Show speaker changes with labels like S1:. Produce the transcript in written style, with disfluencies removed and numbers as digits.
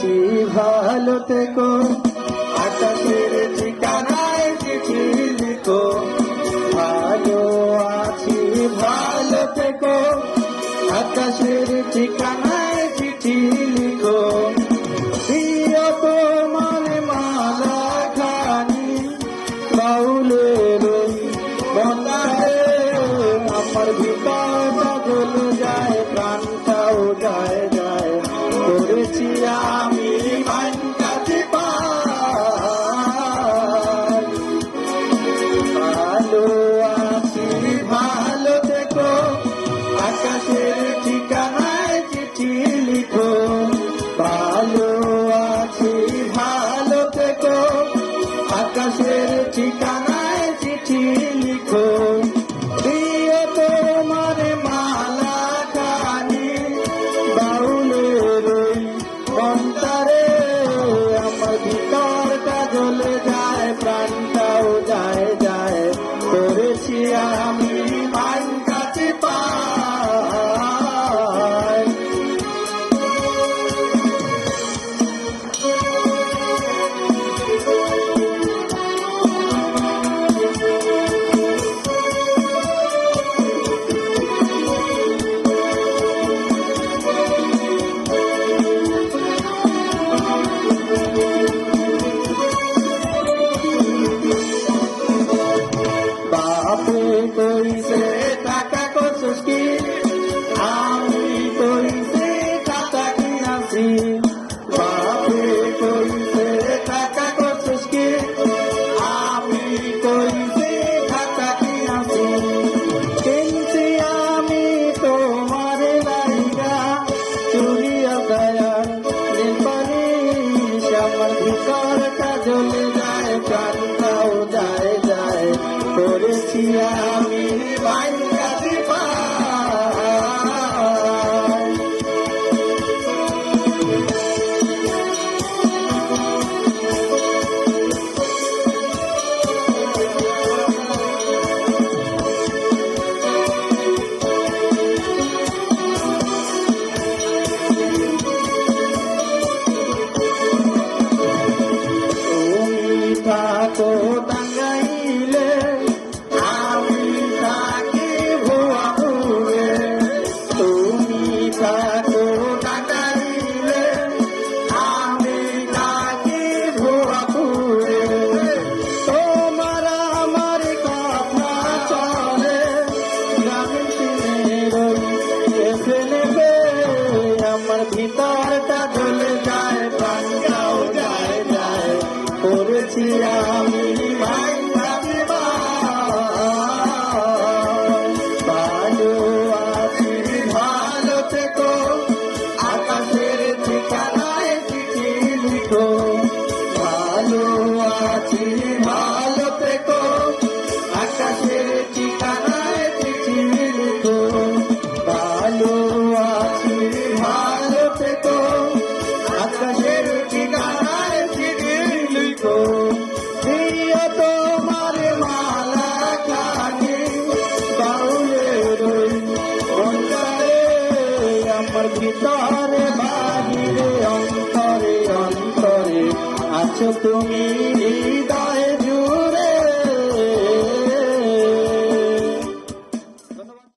S1: আছি ভালো থেকো, আকাশের ঠিকানায় চিঠি লিখো। ভালো আছি ভালো থেকো, আকাশের ঠিকানায় চিঠি লিখো। প্রিয় তোমার মালা খানি বাউলের বন্দারে, আমার ভিতরটা গলে যায়, প্রাণটাও যায় যায়। করেছি আমি মান কাছে পার, ভালো আছি ভালো থেকো, আকাশের ঠিকানায় চিঠি লিখো। ভালো আছি ভালো থেকো, আকাশের ঠিকানায় চিঠি লিখো। প্রিয় তোমার মালা খানি বাউলের অন্তরে, আমার ভিতরটা গলে যায়, প্রাণটাও যায় যায়। করেছি আমি মান কাছে পাই। বাপে কইছে টাকা করছিস কি, আমি কইছে খাতা কিনাছি। বাপে কইছে টাকা করছিস কি, আমি কইছে খাতা কিনাছি। কিনছি আমি তোমার লাইগা চুরিয়া দয়ার নিপালিশ, আমার ভিতরটা জ্বলে যায়, প্রাণটাও যায় যায়। করেছি আমি মান কাছে পাই। তুমি থাকো টাঙ্গাইলে, আমি থাকি ভুয়াপুরে। তুমি থাকো টাঙ্গাইলে, আমি থাকি ভুয়াপুরে। তোমার আমার কথা চলে গ্রামীণ সিনের এফএমে, আমার ভিতরটা জ্বলে যায়, প্রাণটাও যায় যায়। করেছি আমি মান কাছে পাই। ভালো আছি ভালো থেকো, আকাশের ঠিকানায় চিঠি লিখো। ভালো আছি ভালো থেকো, আকাশের ঠিকানায় চিঠি লিখো। ভালো আছি ভালো থেকো, আকাশের ঠিকানায় চিঠি লিখো। প্রিয় তোমার মালা খানি বাউলের অন্তরে, আমার ভিতরে বাহিরে অন্তরে অন্তরে আছো তুমি।